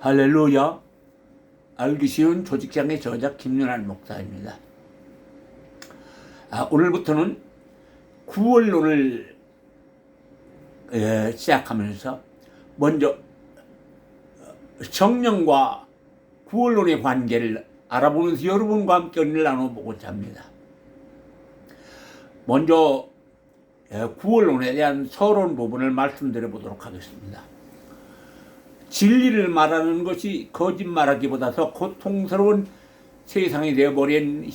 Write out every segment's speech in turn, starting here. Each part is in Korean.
할렐루야. 알기 쉬운 조직장의 저자 김윤환 목사입니다. 오늘부터는 구원론을 시작하면서 먼저 성령과 구원론의 관계를 알아보면서 여러분과 함께 은혜를 나눠보고자 합니다. 먼저 구원론에 대한 서론 부분을 말씀드려 보도록 하겠습니다. 진리를 말하는 것이 거짓말하기보다 더 고통스러운 세상이 되어버린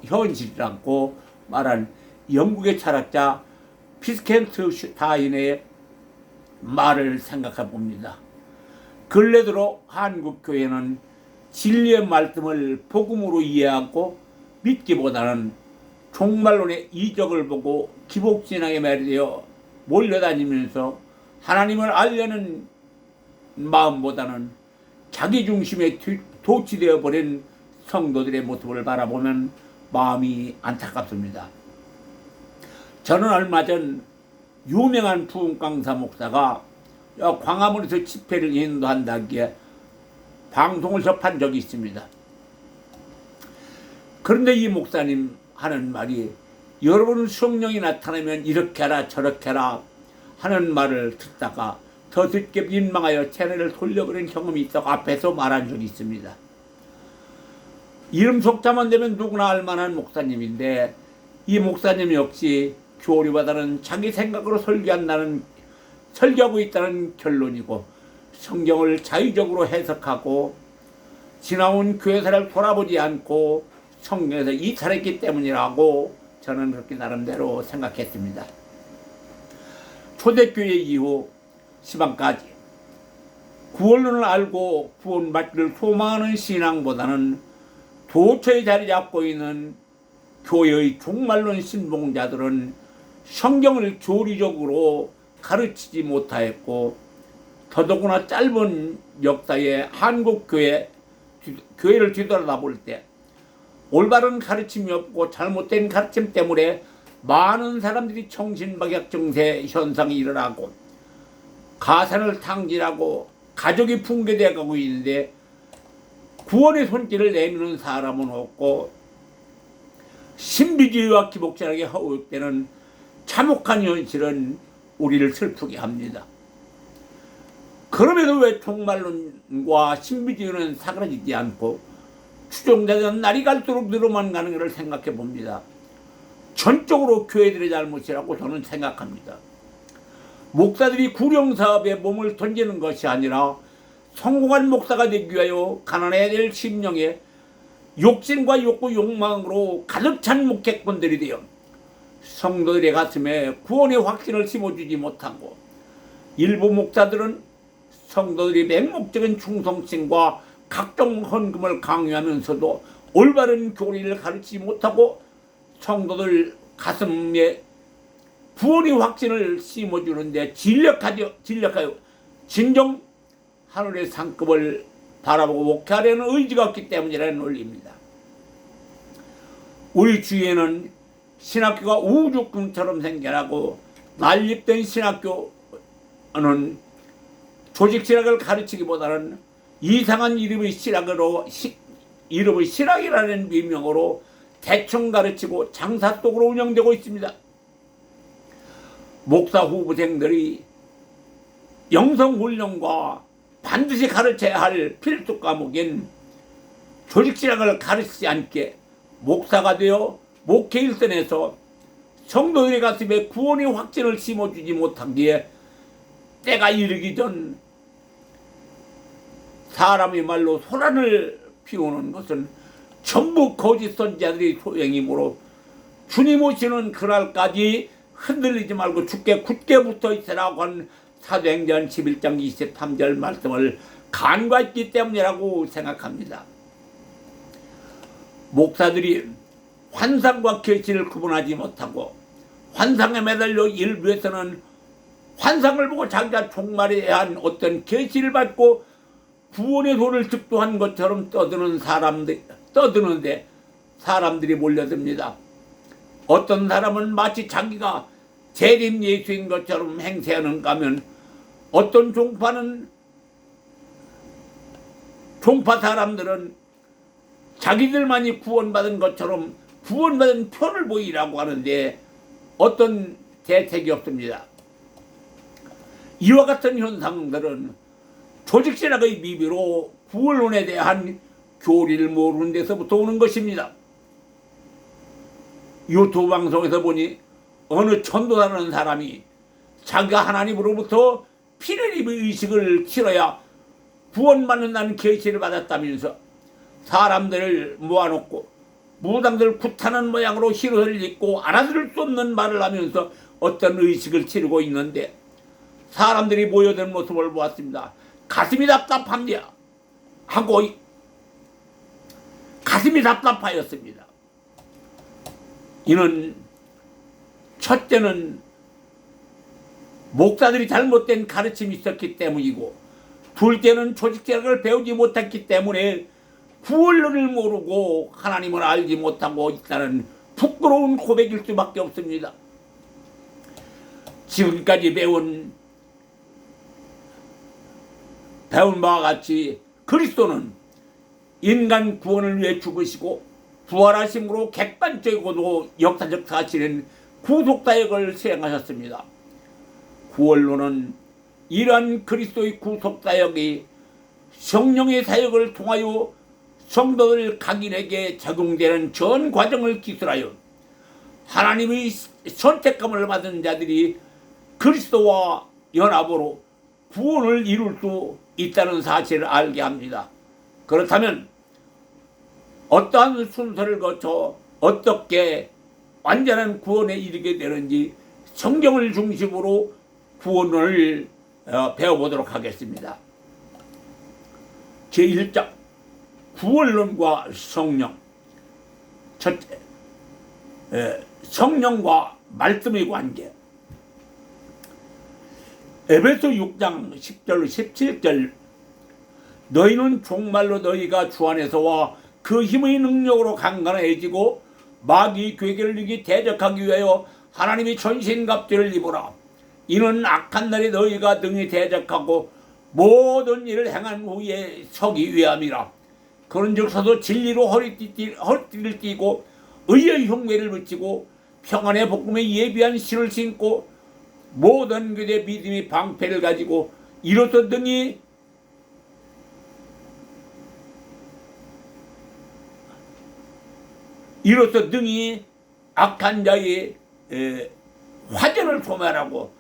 현실이라고 말한 영국의 철학자 비트겐슈타인의 말을 생각해 봅니다. 근래 들어 한국 교회는 진리의 말씀을 복음으로 이해하고 믿기보다는 종말론의 이적을 보고 기복신앙에 매료되어 몰려다니면서 하나님을 알려는 마음보다는 자기 중심에 도취되어 버린 성도들의 모습을 바라보면 마음이 안타깝습니다. 저는 얼마 전 유명한 부흥 강사 목사가 광화문에서 집회를 인도한다기에 방송을 접한 적이 있습니다. 그런데 이 목사님 하는 말이, 여러분 성령이 나타나면 이렇게 하라 저렇게 하라 하는 말을 듣다가 더 듣게 민망하여 채널을 돌려버린 경험이 있다고 앞에서 말한 적이 있습니다. 이름 속자만 되면 누구나 알만한 목사님인데, 이 목사님 역시 교리보다는 자기 생각으로 설교하고 있다는 결론이고, 성경을 자의적으로 해석하고 지나온 교회사를 돌아보지 않고 성경에서 이탈했기 때문이라고 저는 그렇게 나름대로 생각했습니다. 초대교회 이후 시방까지 구원론을 알고 구원받기를 소망하는 신앙보다는 도처에 자리 잡고 있는 교회의 종말론 신봉자들은 성경을 교리적으로 가르치지 못하였고, 더더구나 짧은 역사의 한국 교회를 뒤돌아다 볼 때 올바른 가르침이 없고 잘못된 가르침 때문에 많은 사람들이 정신박약 증세 현상이 일어나고 가산을 탕진하고 가족이 붕괴되어 가고 있는데, 구원의 손길을 내미는 사람은 없고 신비주의와 기복신앙에 허우되는 참혹한 현실은 우리를 슬프게 합니다. 그럼에도 왜 종말론과 신비주의는 사그라지지 않고 추종자들은 날이 갈수록 늘어만 가는 것을 생각해 봅니다. 전적으로 교회들의 잘못이라고 저는 생각합니다. 목사들이 구령사업에 몸을 던지는 것이 아니라 성공한 목사가 되기 위하여 가난해야 될 심령에 욕심과 욕구 욕망으로 가득 찬 목회꾼들이 되어 성도들의 가슴에 구원의 확신을 심어주지 못하고, 일부 목사들은 성도들이 맹목적인 충성심과 각종 헌금을 강요하면서도 올바른 교리를 가르치지 못하고 성도들 가슴에 구원의 확신을 심어주는데 진력하여 진정 하늘의 상급을 바라보고 목회하려는 의지가 없기 때문이라는 논리입니다. 우리 주위에는 신학교가 우주꿈처럼 생겨나고 난립된 신학교는 조직신학을 가르치기보다는 이상한 이름의 신학이라는 비명으로 대충 가르치고 장사 속으로 운영되고 있습니다. 목사 후보생들이 영성훈련과 반드시 가르쳐야 할 필수 과목인 조직신학을 가르치지 않게 목사가 되어 목회 일선에서 성도들의 가슴에 구원의 확신을 심어주지 못하기에 때가 이르기 전 사람의 말로 소란을 피우는 것은 전부 거짓 선지자들의 소행이므로 주님 오시는 그날까지 흔들리지 말고 주께 굳게 붙어 있으라고 한 사도행전 11장 23절 말씀을 간과했기 때문이라고 생각합니다. 목사들이 환상과 계시를 구분하지 못하고 환상에 매달려 일부에서는 환상을 보고 자기가 종말에 대한 어떤 계시를 받고 구원의 도를 득도한 것처럼 떠드는데 사람들이 몰려듭니다. 어떤 사람은 마치 자기가 재림 예수인 것처럼 행세하는가 하면, 어떤 종파는 종파 사람들은 자기들만이 구원받은 것처럼 구원받은 표를 보이라고 하는데 어떤 대책이 없습니다. 이와 같은 현상들은 조직신학의 미비로 구원론에 대한 교리를 모르는 데서부터 오는 것입니다. 유튜브 방송에서 보니 어느 전도사라는 사람이 자기가 하나님으로부터 피레림의 의식을 치러야 구원받는다는 계시를 받았다면서 사람들을 모아놓고 무당들 굿하는 모양으로 힐옷을 입고 알아들을 수 없는 말을 하면서 어떤 의식을 치르고 있는데 사람들이 모여든 모습을 보았습니다. 가슴이 답답합니다 하고 가슴이 답답하였습니다. 이는 첫째는 목사들이 잘못된 가르침이 있었기 때문이고 둘째는 조직제학을 배우지 못했기 때문에 구원론을 모르고 하나님을 알지 못하고 있다는 부끄러운 고백일 수밖에 없습니다. 지금까지 배운 바와 같이 그리스도는 인간 구원을 위해 죽으시고 부활하심으로 객관적이고도 역사적 사실인 구속사역을 수행하셨습니다. 구원론은 이러한 그리스도의 구속사역이 성령의 사역을 통하여 성도들 각인에게 적용되는 전 과정을 기술하여 하나님의 선택감을 받은 자들이 그리스도와 연합으로 구원을 이룰 수 있다는 사실을 알게 합니다. 그렇다면 어떠한 순서를 거쳐 어떻게 완전한 구원에 이르게 되는지 성경을 중심으로 구원을 배워보도록 하겠습니다. 제1장 구원론과 성령. 첫째, 성령과 말씀의 관계. 에베소 6장 10절 17절 너희는 종말로 너희가 주 안에서와 그 힘의 능력으로 강건해지고 마귀 괴계를 이기 대적하기 위하여 하나님의 전신갑주를 입으라. 이는 악한 날에 너희가 등이 대적하고 모든 일을 행한 후에 서기 위함이라. 그런즉 서도 진리로 허리띠를 띠고 의의 흉매를 붙이고 평안의 복음에 예비한 신을 신고 모든 교대 믿음의 방패를 가지고 이로써 등이 악한 자의 화전을 소멸하고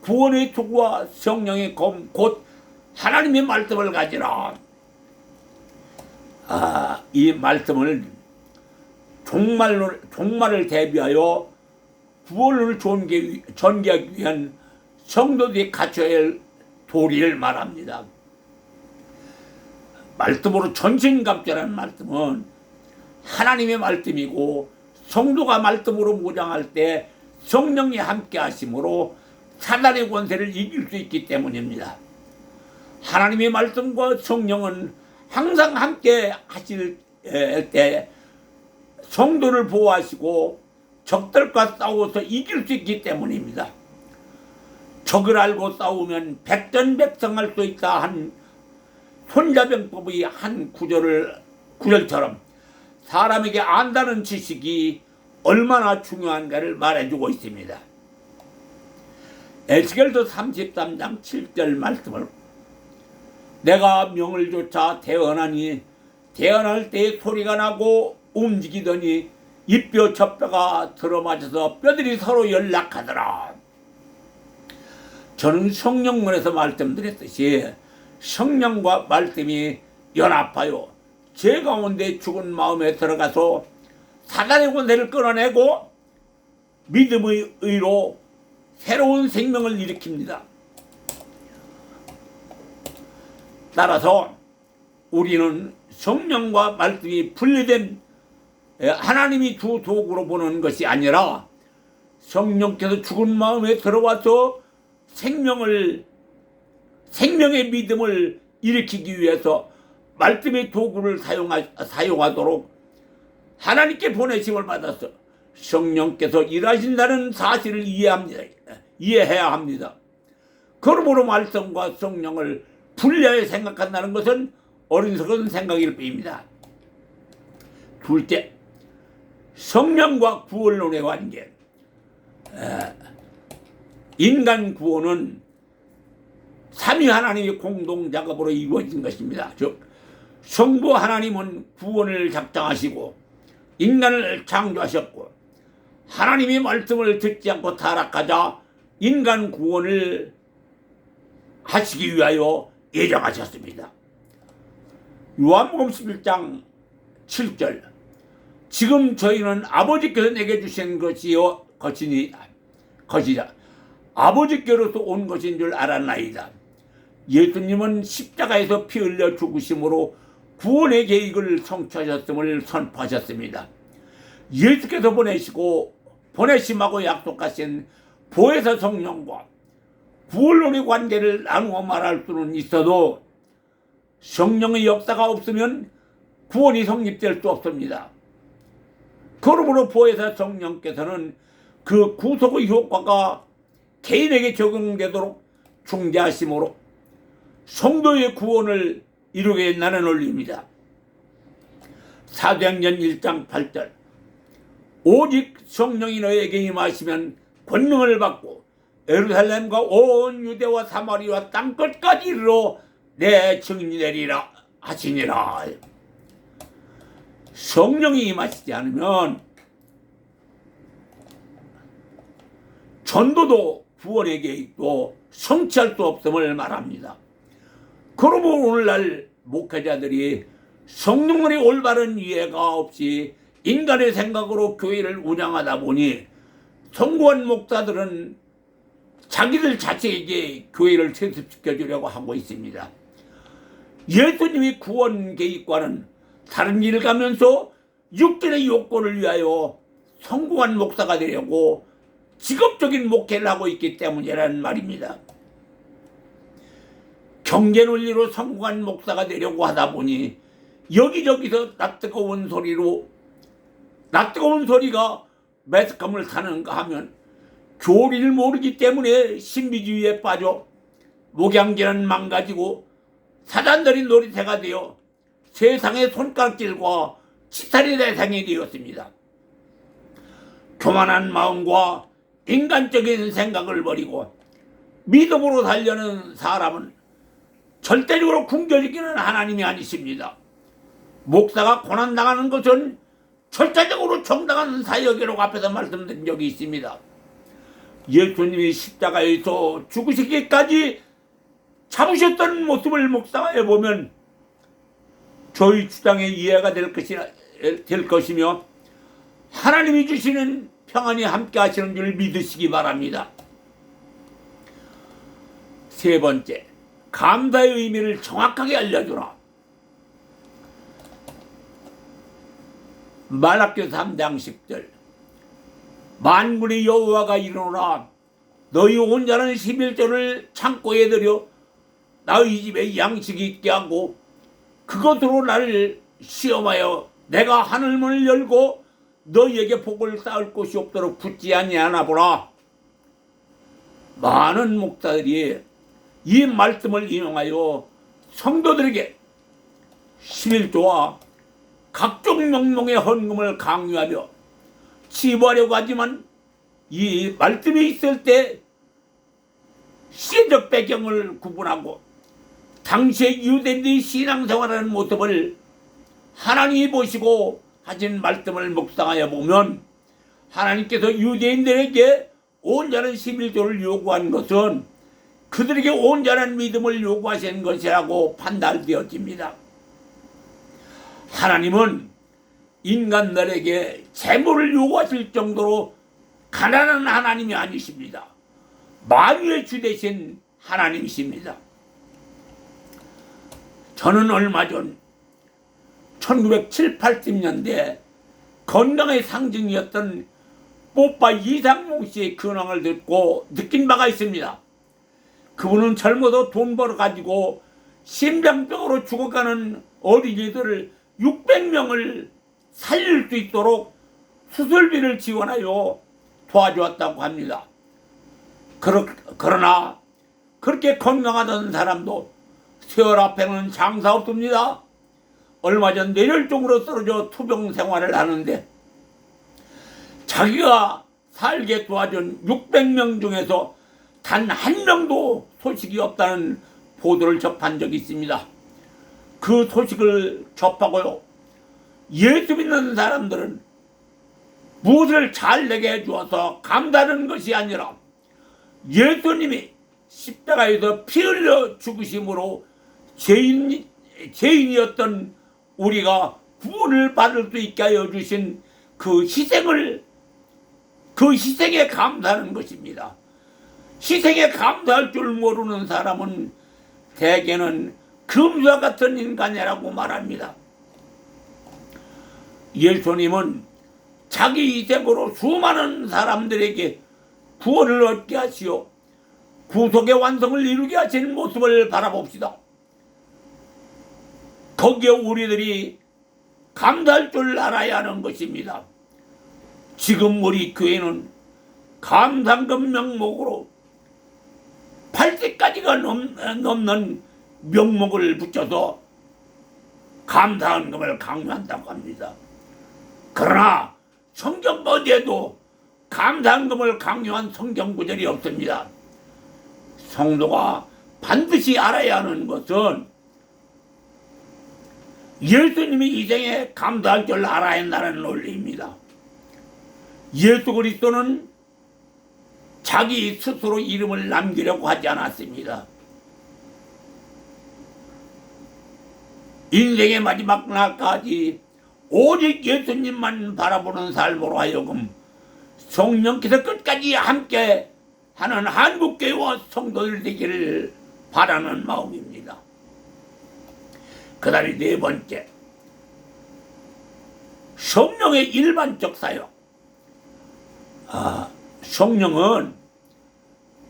구원의 투구와 성령의 검 곧 하나님의 말씀을 가지라. 이 말씀을 종말을 대비하여 구원을 전개하기 위한 성도들이 갖춰야 할 도리를 말합니다. 말씀으로 전신갑주라는 말씀은 하나님의 말씀이고 성도가 말씀으로 무장할 때 성령이 함께 하심으로 사단의 권세를 이길 수 있기 때문입니다. 하나님의 말씀과 성령은 항상 함께 하실 때 성도를 보호하시고 적들과 싸워서 이길 수 있기 때문입니다. 적을 알고 싸우면 백전백승할 수 있다 한 손자병법의 한 구절처럼 사람에게 안다는 지식이 얼마나 중요한가를 말해주고 있습니다. 에스겔서 33장 7절 말씀을 내가 명을 조차 대언하니 대언할 때 소리가 나고 움직이더니 이뼈 저뼈가 들어맞아서 뼈들이 서로 연락하더라. 저는 성령문에서 말씀드렸듯이 성령과 말씀이 연합하여 제 가운데 죽은 마음에 들어가서 사단의 권세를 끌어내고 믿음의 의로 새로운 생명을 일으킵니다. 따라서 우리는 성령과 말씀이 분리된 하나님이 두 도구로 보는 것이 아니라 성령께서 죽은 마음에 들어와서 생명의 믿음을 일으키기 위해서 말씀의 도구를 사용하도록 하나님께 보내심을 받아서 성령께서 일하신다는 사실을 이해해야 합니다. 그러므로 말씀과 성령을 분리하여 생각한다는 것은 어리석은 생각일 뿐입니다. 둘째, 성령과 구원론의 관계. 인간 구원은 삼위 하나님의 공동 작업으로 이루어진 것입니다. 즉 성부 하나님은 구원을 작정하시고 인간을 창조하셨고, 하나님의 말씀을 듣지 않고 타락하자 인간 구원을 하시기 위하여 예정하셨습니다. 요한복음 11장 7절, 지금 저희는 아버지께서 내게 주신 것이자 아버지께로서 온 것인 줄 알았나이다. 예수님은 십자가에서 피 흘려 죽으심으로 구원의 계획을 성취하셨음을 선포하셨습니다. 예수께서 보내심하고 약속하신 보혜사 성령과 구원론의 관계를 나누어 말할 수는 있어도 성령의 역사가 없으면 구원이 성립될 수 없습니다. 그러므로 보혜사 성령께서는 그 구속의 효과가 개인에게 적용되도록 중재하심으로 성도의 구원을 이루게 나눠올립니다. 사도행전 1장 8절, 오직 성령이 너에게 임하시면 권능을 받고 예루살렘과 온 유대와 사마리아 땅끝까지 이르러 내 증인이 되리라 하시니라. 성령이 임하시지 않으면 전도도 구원의 계획도 성취할 수 없음을 말합니다. 그러므로 오늘날 목회자들이 성령의 올바른 이해가 없이 인간의 생각으로 교회를 운영하다 보니 성공한 목사들은 자기들 자체에게 교회를 세습시켜 주려고 하고 있습니다. 예수님이 구원 계획과는 다른 길을 가면서 육신의 욕구를 위하여 성공한 목사가 되려고 직업적인 목회를 하고 있기 때문이라는 말입니다. 경제 논리로 성공한 목사가 되려고 하다 보니 여기저기서 낯뜨거운 소리가 매스컴을 타는가 하면 교리를 모르기 때문에 신비주의에 빠져 목양질은 망가지고 사단들이 놀이새가 되어 세상의 손가락질과 치살의 대상이 되었습니다. 교만한 마음과 인간적인 생각을 버리고 믿음으로 살려는 사람은 절대적으로 굶겨지기는 하나님이 아니십니다. 목사가 고난당하는 것은 절대적으로 정당한 사역이라고 앞에서 말씀드린 적이 있습니다. 예수님이 십자가에서 죽으시기까지 참으셨던 모습을 묵상해 보면 저희 주장에 이해가 될 것이며 하나님이 주시는 평안이 함께 하시는 줄 믿으시기 바랍니다. 세 번째, 감사의 의미를 정확하게 알려주라. 말라기서 3장 10절, 만군의 여호와가 이르노라, 너희 온 자는 11조를 창고에 들여 너희 집에 양식이 있게 하고 그것으로 나를 시험하여 내가 하늘문을 열고 너희에게 복을 쌓을 곳이 없도록 붙지 아니하나 보라. 많은 목사들이 이 말씀을 인용하여 성도들에게 11조와 각종 명목의 헌금을 강요하며 치부하려고 하지만 이 말씀이 있을 때 시대적 배경을 구분하고 당시의 유대인들이 신앙생활하는 모습을 하나님이 보시고 하신 말씀을 묵상하여 보면 하나님께서 유대인들에게 온전한 11조를 요구한 것은 그들에게 온전한 믿음을 요구하신 것이라고 판단되어집니다. 하나님은 인간들에게 재물을 요구하실 정도로 가난한 하나님이 아니십니다. 만유의 주 되신 하나님이십니다. 저는 얼마 전 1970, 80년대 건강의 상징이었던 뽀빠 이상용 씨의 근황을 듣고 느낀 바가 있습니다. 그분은 젊어서 돈 벌어가지고 심장병으로 죽어가는 어린이들을 600명을 살릴 수 있도록 수술비를 지원하여 도와주었다고 합니다. 그러나 그렇게 건강하던 사람도 세월 앞에는 장사 없습니다. 얼마 전 뇌혈증으로 쓰러져 투병 생활을 하는데 자기가 살게 도와준 600명 중에서 단 한 명도 소식이 없다는 보도를 접한 적이 있습니다. 그 소식을 접하고요, 예수 믿는 사람들은 무엇을 잘 내게 해주어서 감사하는 것이 아니라 예수님이 십자가에서 피 흘려 죽으심으로 죄인이었던 우리가 구원을 받을 수 있게 하여 주신 그 희생에 감사하는 것입니다. 희생에 감사할 줄 모르는 사람은 대개는 금수와 같은 인간이라고 말합니다. 예수님은 자기 희생으로 수많은 사람들에게 구원을 얻게 하시어 구속의 완성을 이루게 하시는 모습을 바라봅시다. 거기에 우리들이 감사할 줄 알아야 하는 것입니다. 지금 우리 교회는 감상금 명목으로 80가지가 넘는 명목을 붙여서 감사헌금을 강요한다고 합니다. 그러나 성경 어디에도 감사헌금을 강요한 성경 구절이 없습니다. 성도가 반드시 알아야 하는 것은 예수님이 희생에 감사할 줄 알아야 한다는 논리입니다. 예수 그리스도는 자기 스스로 이름을 남기려고 하지 않았습니다. 인생의 마지막 날까지 오직 예수님만 바라보는 삶으로 하여금 성령께서 끝까지 함께 하는 한국교회와 성도들 되기를 바라는 마음입니다. 그 다음에 네 번째, 성령의 일반적 사역. 성령은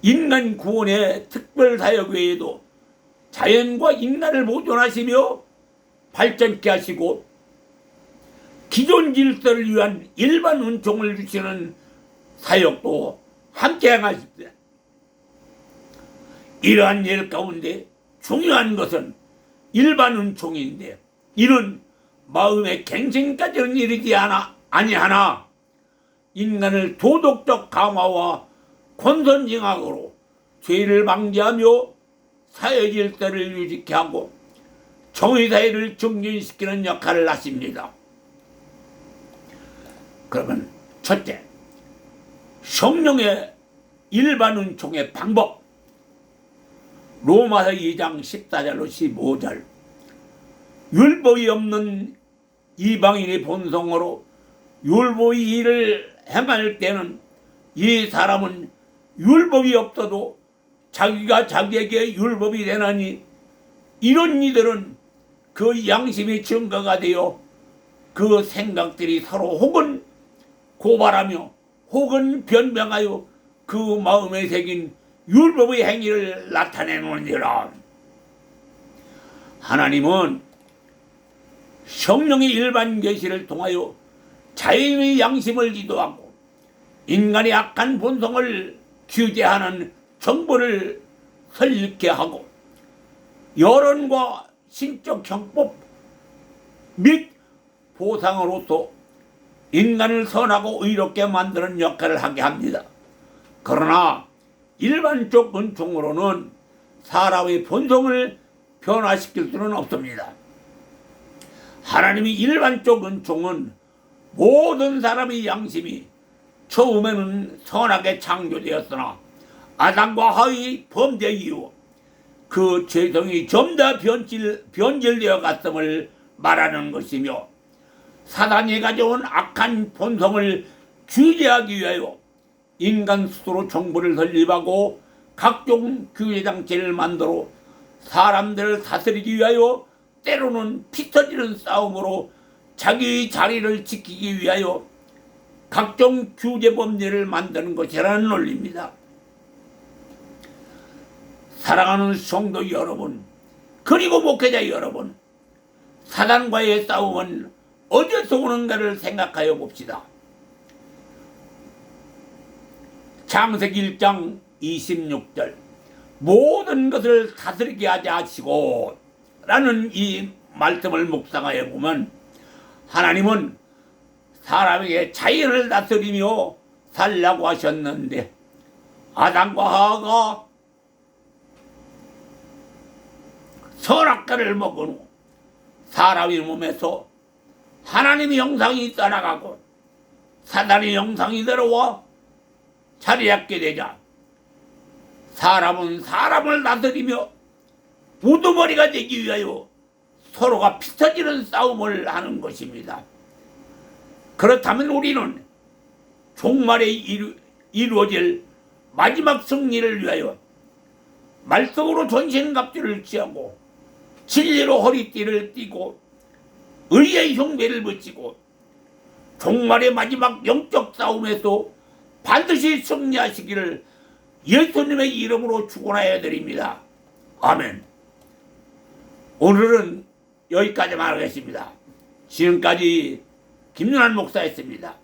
인간 구원의 특별 사역 외에도 자연과 인간을 보존하시며 발전케 하시고 기존 질서를 위한 일반 은총을 주시는 사역도 함께 행하십니다. 이러한 일 가운데 중요한 것은 일반 은총인데 이는 마음의 갱생까지는 이르지 아니하나 인간을 도덕적 강화와 권선징악으로 죄를 방지하며 사회 질서를 유지케 하고 정의사회를 증진시키는 역할을 하십니다. 그러면 첫째, 성령의 일반 은총의 방법. 로마서 2장 14절로 15절. 율법이 없는 이방인의 본성으로 율법의 일을 행할 때는 이 사람은 율법이 없어도 자기가 자기에게 율법이 되나니 이런 이들은 그 양심이 증거가 되어 그 생각들이 서로 혹은 고발하며 혹은 변명하여 그 마음에 새긴 율법의 행위를 나타내느니라. 하나님은 성령의 일반 계시를 통하여 자연의 양심을 기도하고 인간의 악한 본성을 규제하는 정보를 설립케 하고 여론과 신적 형법 및 보상으로서 인간을 선하고 의롭게 만드는 역할을 하게 합니다. 그러나 일반적 은총으로는 사람의 본성을 변화시킬 수는 없습니다. 하나님의 일반적 은총은 모든 사람의 양심이 처음에는 선하게 창조되었으나 아담과 하와의 범죄 이후 그 죄성이 점차 변질되어 갔음을 말하는 것이며 사단이 가져온 악한 본성을 규제하기 위하여 인간 스스로 정부를 설립하고 각종 규제장치를 만들어 사람들을 다스리기 위하여 때로는 피 터지는 싸움으로 자기의 자리를 지키기 위하여 각종 규제 법률을 만드는 것이라는 논리입니다. 사랑하는 성도 여러분, 그리고 목회자 여러분, 사단과의 싸움은 어디서 오는가를 생각하여 봅시다. 창세기 1장 26절 모든 것을 다스리게 하지 하시고 라는 이 말씀을 묵상하여 보면 하나님은 사람에게 자연을 다스리며 살라고 하셨는데 아담과 하와가 선악과를 먹은 후 사람의 몸에서 하나님의 형상이 떠나가고 사단의 형상이 들어와 자리 잡게 되자 사람은 사람을 다스리며 우두머리가 되기 위하여 서로가 피터지는 싸움을 하는 것입니다. 그렇다면 우리는 종말에 이루어질 마지막 승리를 위하여 말씀으로 전신갑주를 취하고 진리로 허리띠를 띠고 의의 흉배를 붙이고 종말의 마지막 영적 싸움에서 반드시 승리하시기를 예수님의 이름으로 축원하여 드립니다. 아멘. 오늘은 여기까지만 하겠습니다. 지금까지 김윤환 목사였습니다.